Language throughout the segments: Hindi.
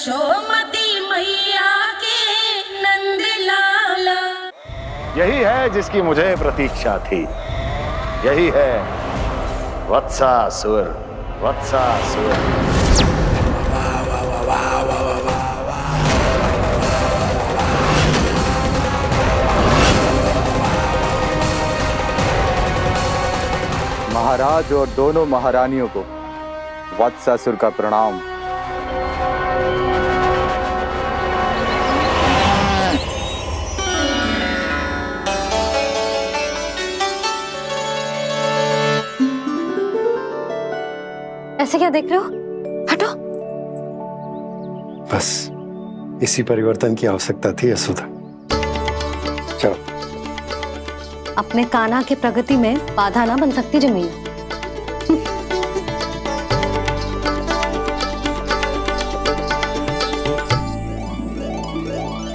यशोमती मैया के नंद लाला। यही है जिसकी मुझे प्रतीक्षा थी, यही है वत्सासुर। वत्सासुर महाराज और दोनों महारानियों को वत्सासुर का प्रणाम। ऐसे क्या देख रहे हो? हटो। बस इसी परिवर्तन की आवश्यकता थी यशोदा। चलो। अपने कान्हा के प्रगति में बाधा ना बन सकती जमीन।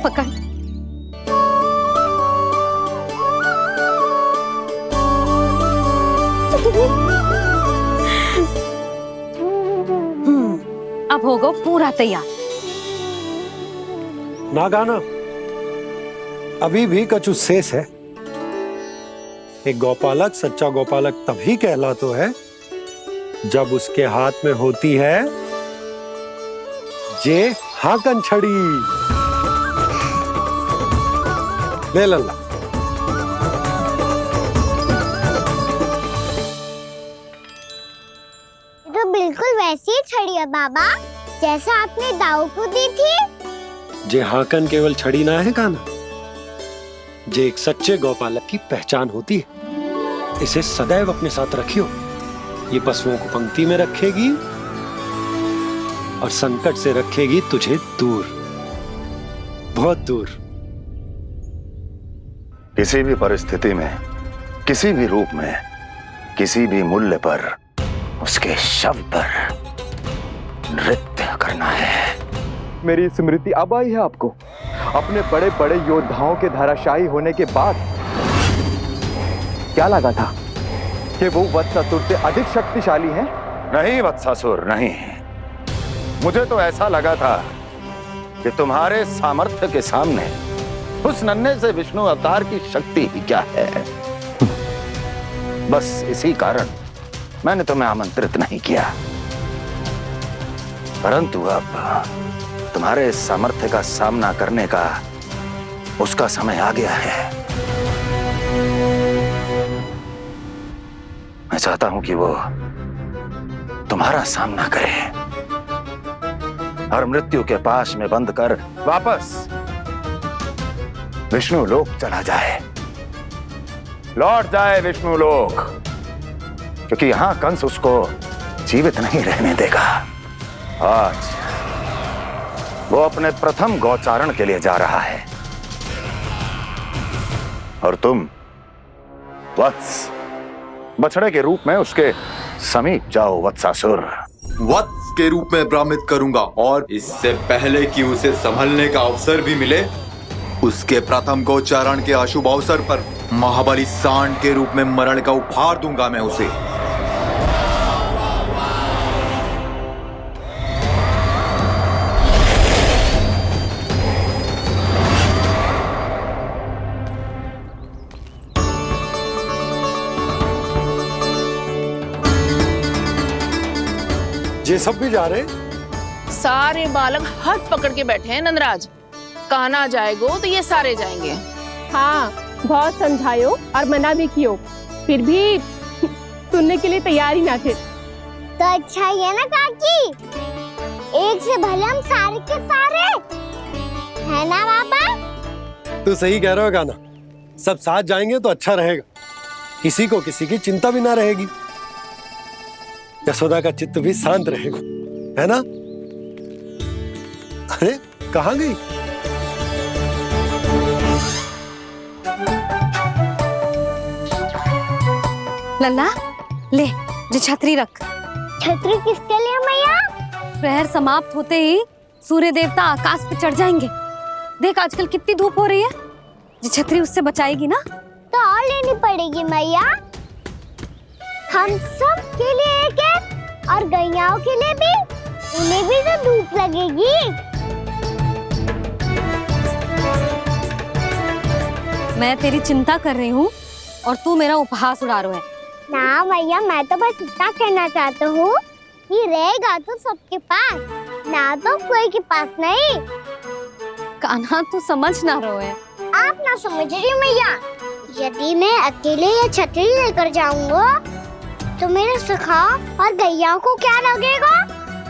पकड़। अब होगा पूरा तैयार। ना गाना, अभी भी कछु शेष है। एक गौपालक सच्चा गौपालक तभी कहलाता है जब उसके हाथ में होती है जे हाकन छड़ी। ले लल्ला। तो बिल्कुल वैसी ही छड़ी है बाबा जैसा आपने दाऊ को दी थी। जे हाकन केवल छड़ी ना है काना, जे एक सच्चे गौपालक की पहचान होती है। इसे सदैव अपने साथ रखियो। ये पशुओं को पंक्ति में रखेगी और संकट से रखेगी तुझे दूर, बहुत दूर। किसी भी परिस्थिति में, किसी भी रूप में, किसी भी मूल्य पर उसके शव पर नृत्य करना है। मेरी स्मृति अब आई है आपको? अपने बड़े बड़े योद्धाओं के धराशायी होने के बाद क्या लगा था कि वो वत्सासुर से अधिक शक्तिशाली हैं? नहीं वत्सासुर, नहीं। मुझे तो ऐसा लगा था कि तुम्हारे सामर्थ्य के सामने उस नन्हे से विष्णु अवतार की शक्ति ही क्या है। बस इसी कारण मैंने तुम्हें आमंत्रित नहीं किया। परंतु अब तुम्हारे सामर्थ्य का सामना करने का उसका समय आ गया है। मैं चाहता हूं कि वो तुम्हारा सामना करे और मृत्यु के पाश में बंद कर वापस विष्णु लोक चला जाए, लौट जाए विष्णु लोक, क्योंकि यहां कंस उसको जीवित नहीं रहने देगा। आज वो अपने प्रथम गौचारण के लिए जा रहा है और तुम वत्स बछड़े के रूप में उसके समीप जाओ वत्सासुर। वत्स के रूप में भ्रमित करूंगा और इससे पहले कि उसे संभलने का अवसर भी मिले, उसके प्रथम गोचारण के अशुभ अवसर पर महाबली सांड के रूप में मरण का उपहार दूंगा मैं उसे। ये सब भी जा रहे? सारे बालक हाथ पकड़ के बैठे हैं नंदराज। कान्हा जाएगो तो ये सारे जाएंगे। हाँ, बहुत समझायो और मना भी कियो, फिर भी सुनने के लिए तैयार ही ना थे। तो अच्छा ही है ना काकी, एक से भले हम सारे के सारे है ना बाबा। तू सही कह रहा हो गाना, सब साथ जाएंगे तो अच्छा रहेगा, किसी को किसी की चिंता भी ना रहेगी, यशोदा का चित्त भी शांत रहेगा, है ना? अरे कहाँ गई? लल्ला ले, जो छतरी रख। छतरी किसके लिए मैया? प्रहर समाप्त होते ही सूर्य देवता आकाश पे चढ़ जाएंगे। देख आजकल कितनी धूप हो रही है, जो छतरी उससे बचाएगी ना। तो और लेनी पड़ेगी मैया, हम सब के लिए एक एक और गैयाओं के लिए भी, उन्हें भी तो धूप लगेगी। मैं तेरी चिंता कर रही हूँ और तू मेरा उपहास उड़ा रहा है। ना भैया, मैं तो बस इतना कहना चाहता हूँ कि रहेगा तो सबके पास, ना तो कोई के पास नहीं। कान्हा तू समझ ना रहा है। आप ना समझ रही मैया। यदि मैं अकेले ये छतरी लेकर जाऊंगा तो मेरे सखा और गैया को क्या लगेगा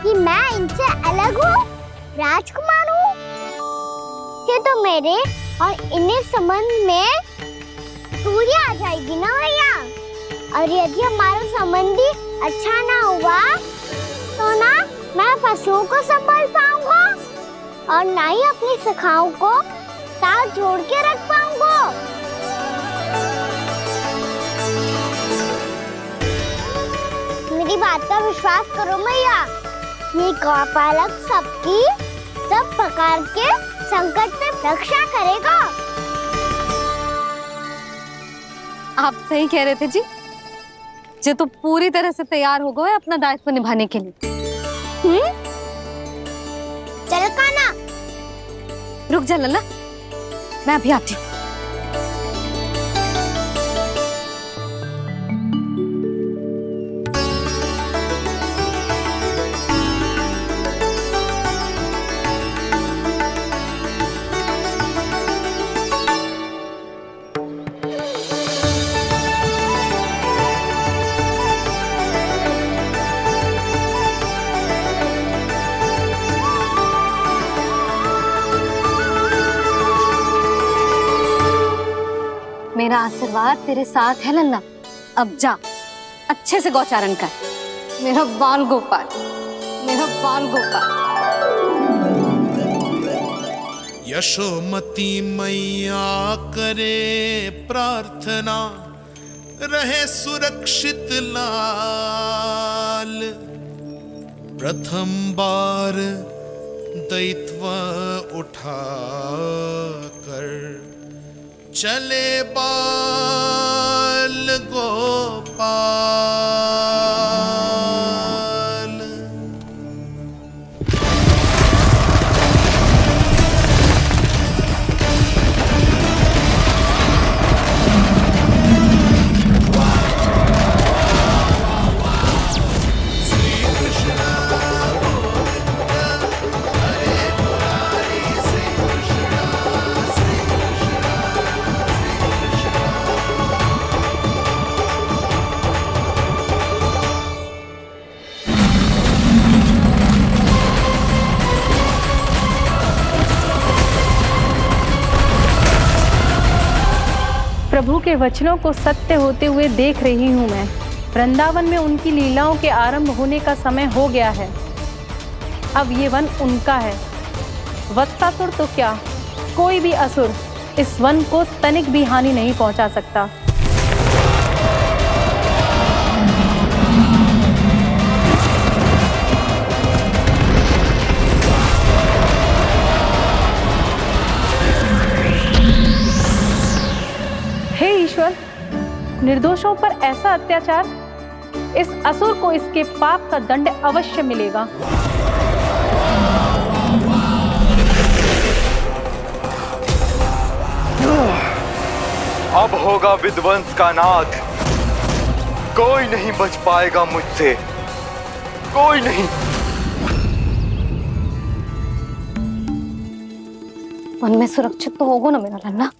कि मैं इनसे अलग हूँ, राजकुमार हूँ। ये तो मेरे और इन्हें संबंध में दूरी आ जाएगी ना भैया। और यदि हमारा संबंध ही अच्छा ना हुआ तो ना मैं पशुओं को संभाल पाऊंगा और ना ही अपनी सखाओं को साथ जोड़ के रख पाऊंगा। मेरी बात का विश्वास करो मैया, ये गौपालक सबकी सब प्रकार के संकट से रक्षा करेगा। आप सही कह रहे थे जी। जे तो पूरी तरह से तैयार हो गए अपना दायित्व निभाने के लिए। चल कान्हा। रुक जा लल्ला, मैं अभी आती हूँ। मेरा आशीर्वाद तेरे साथ है लल्ला। अब जा, अच्छे से गौचारण कर। मेरा बाल गोपाल, मेरा बाल गोपाल। यशोमती मैया करे प्रार्थना, रहे सुरक्षित लाल। प्रथम बार दैत्व उठा कर चले बाल गोपाल। प्रभु के वचनों को सत्य होते हुए देख रही हूँ मैं। वृंदावन में उनकी लीलाओं के आरंभ होने का समय हो गया है। अब ये वन उनका है। वत्सासुर तो क्या, कोई भी असुर इस वन को तनिक भी हानि नहीं पहुंचा सकता। हे ईश्वर, निर्दोषों पर ऐसा अत्याचार, इस असुर को इसके पाप का दंड अवश्य मिलेगा। अब होगा विध्वंस का नाद। कोई नहीं बच पाएगा मुझसे, कोई नहीं। वन में सुरक्षित तो होगा ना मेरा लल्ला।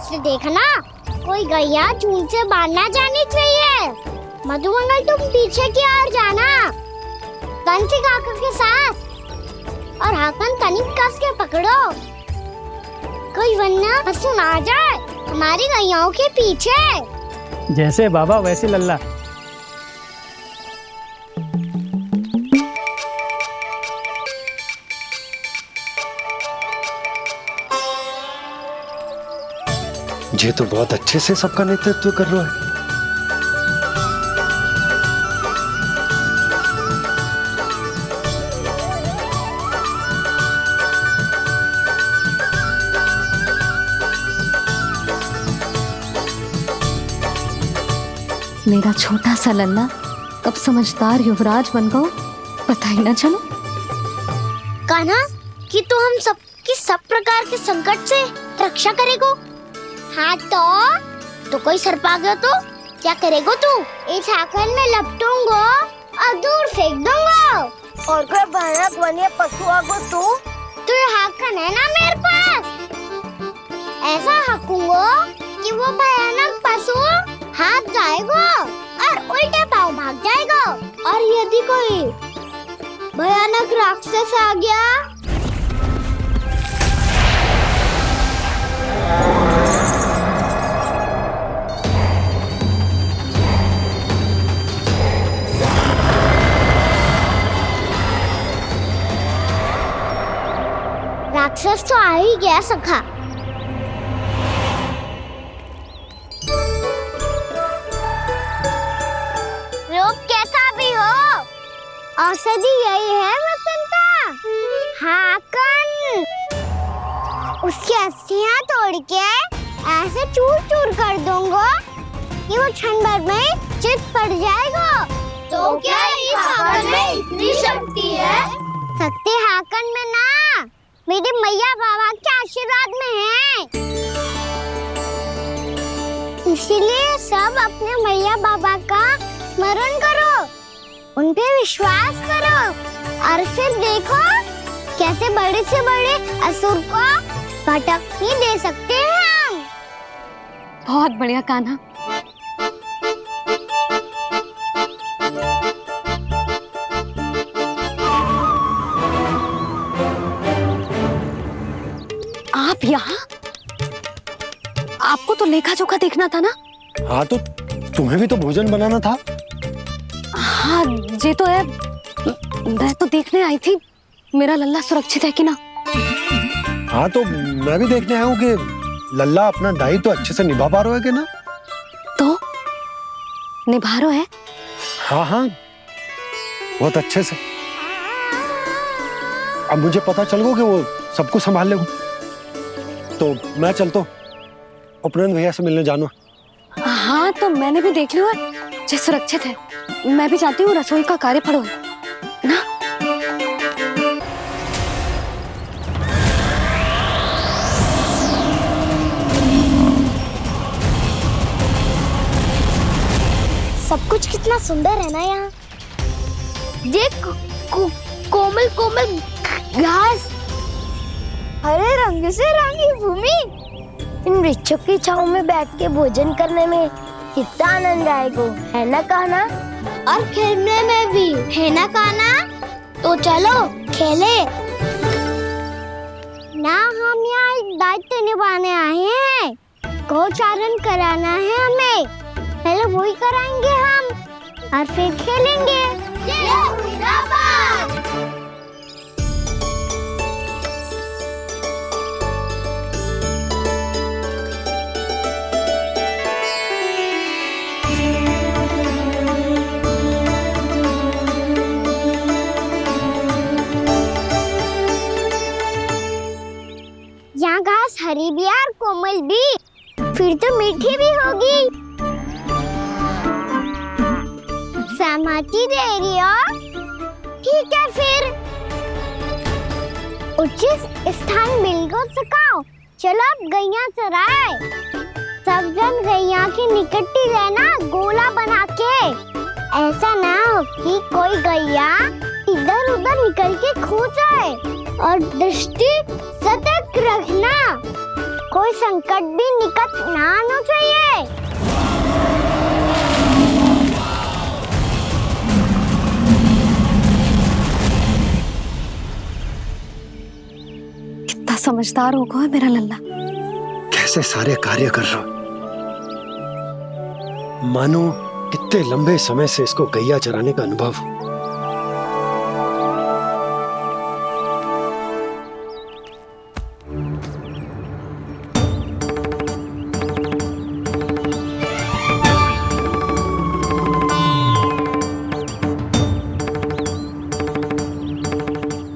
से देखना, कोई गैया चून से बांधना जानी चाहिए। मधुमंगल तुम पीछे की ओर जाना, कंसी काका के साथ, और हाकन तनिक कस के पकड़ो, कोई वरना पशु ना जाए हमारी गैयाओं के पीछे। जैसे बाबा वैसे लल्ला। ये तो बहुत अच्छे से सबका नेतृत्व कर रहा है। मेरा छोटा सा लल्ला कब समझदार युवराज बन गो पता ही ना चलो। कान्हा कि तू हम सब की सब प्रकार के संकट से रक्षा करेगो। हाँ तो कोई सर्प आ गया तो क्या करेगो तू? इस हाकन में लपटूंगो और दूर फेंक दूंगा। और कोई भयानक वन्य पशु आगो तो ये हाकन है ना मेरे पास, ऐसा हाकूंगो कि वो भयानक पशु हाथ जाएगा और उल्टे पाँव भाग जाएगा। और यदि कोई भयानक राक्षस आ गया राक्षस तो आ ही गया सखा। रूप कैसा भी हो, औषधि यही है वसंता। हाकन उसकी अस्थियां तोड़ के ऐसे चूर चूर कर दूंगा कि वो क्षण भर में चित पड़ जाएगा। तो क्या इस हाकन में इतनी शक्ति है? शक्ति हाकन में ना, मेरे मैया बाबा के आशीर्वाद में है। इसीलिए सब अपने मैया बाबा का स्मरण करो, उन पे विश्वास करो और फिर देखो कैसे बड़े से बड़े असुर को भटकने दे सकते हैं हम। बहुत बढ़िया कान्हा। आप यहाँ? आपको तो लेखा जोखा देखना था ना? हाँ तो तुम्हें भी तो भोजन बनाना था। हाँ ये तो है, मैं तो देखने आई थी मेरा लल्ला सुरक्षित है कि ना। हाँ तो मैं भी देखने आया हूँ कि लल्ला अपना दायित्व तो अच्छे से निभा पा रहा है कि ना। तो निभा रहा है? हाँ हाँ बहुत अच्छे से। अब मुझे पता चल गया कि वो सबको संभाल लेगा, तो मैं चलता हूँ, उपनंद भैया से मिलने जाना। हाँ तो मैंने भी देख लिया जो सुरक्षित है। मैं भी चाहती हूँ रसोई का कार्य पड़ो ना। सब कुछ कितना सुंदर है ना यहाँ। देख कोमल कोमल घास, हरे रंग से रंगी भूमि, इन वृक्षों की छांव में बैठ के भोजन करने में कितना आनंद आएगा, है ना कान्हा? और खेलने में भी, है ना कान्हा? तो चलो खेले ना। हम यहाँ एक दायित्व निभाने आए हैं, गोचारण कराना है हमें। पहले वही कराएंगे हम और फिर खेलेंगे। यहाँ घास हरी भी और कोमल भी, फिर तो मीठी भी होगी। सहमति दे रही हो? ठीक है फिर उचित स्थान मिलकर सकाओ। चलो अब गैया चराए। सब जन गैया के निकट ही रहना, गोला बना के। ऐसा ना हो कि कोई गैया इधर उधर निकल के खो जाए, और दृष्टि सतर्क रखना। कोई संकट भी निकट ना आना चाहिए। कितना समझदार होगा है मेरा लल्ला। कैसे सारे कार्य कर रहा हूं, मानो कितने लंबे समय से इसको गैया चराने का अनुभव हो।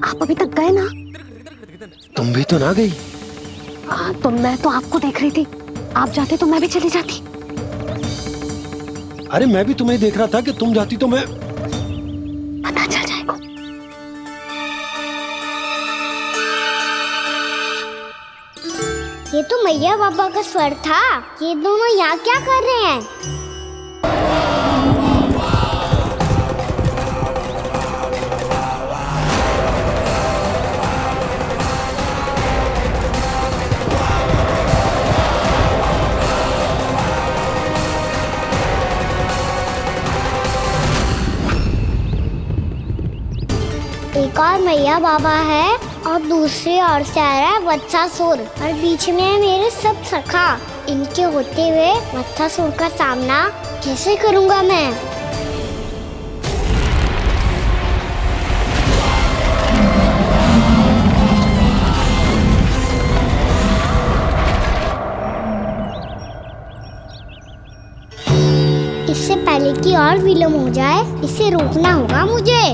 आप अभी तक गए ना? तुम भी तो ना गई। तो मैं तो आपको देख रही थी, आप जाते तो मैं भी चली जाती। अरे मैं भी तुम्हें देख रहा था कि तुम जाती तो मैं। पता चल जाएगा। ये तो मैया बाबा का स्वर था। ये दोनों यहाँ क्या कर रहे हैं? एक और मैया बाबा है और दूसरी ओर से आ रहा है वत्सासुर और बीच में है मेरे सब सखा। इनके होते हुए वत्सासुर का सामना कैसे करूंगा मैं? इससे पहले कि और विलम्ब हो जाए, इसे रोकना होगा मुझे।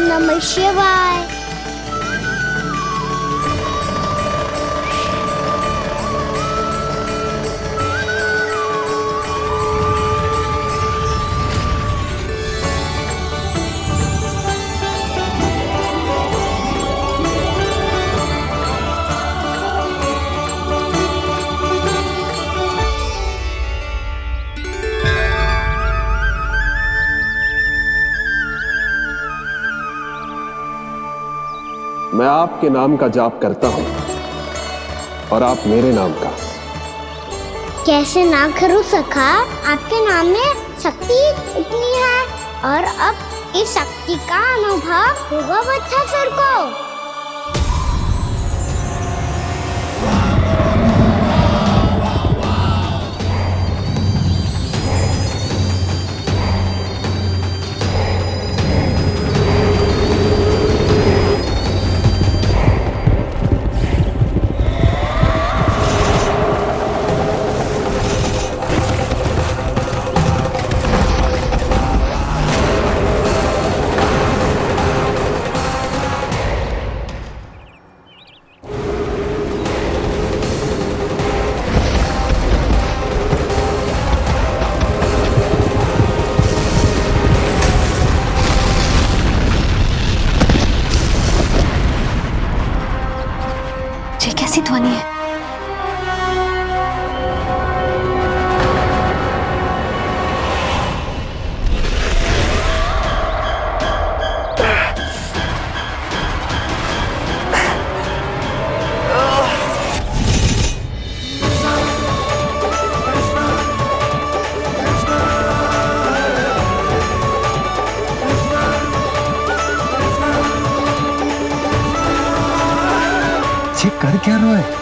नमः शिवाय। मैं आपके नाम का जाप करता हूं और आप मेरे नाम का। कैसे ना करूं सखा, आपके नाम में शक्ति इतनी है और अब इस शक्ति का अनुभव होगा वत्सासुर को। पीछे कर क्या रहे हो?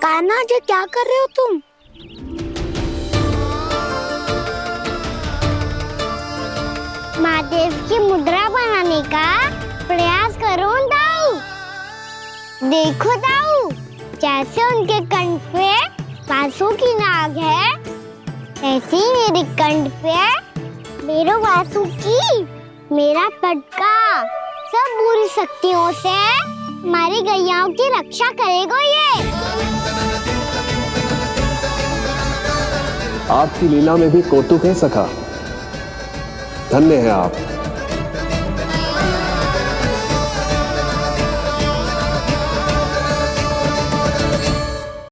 कान्हा जी क्या कर रहे हो तुम? महादेव की मुद्रा बनाने का प्रयास करो दाऊ। देखो दाऊ, जैसे उनके कंठ पे बांसुरी की नाग है, ऐसे ही मेरे कंठ पे मेरो बांसुरी, मेरा पटका सब बुरी शक्तियों से हमारी गैयाओं की रक्षा करेगा ये। आपकी लीला में भी कौतुक है सखा। धन्य है आप।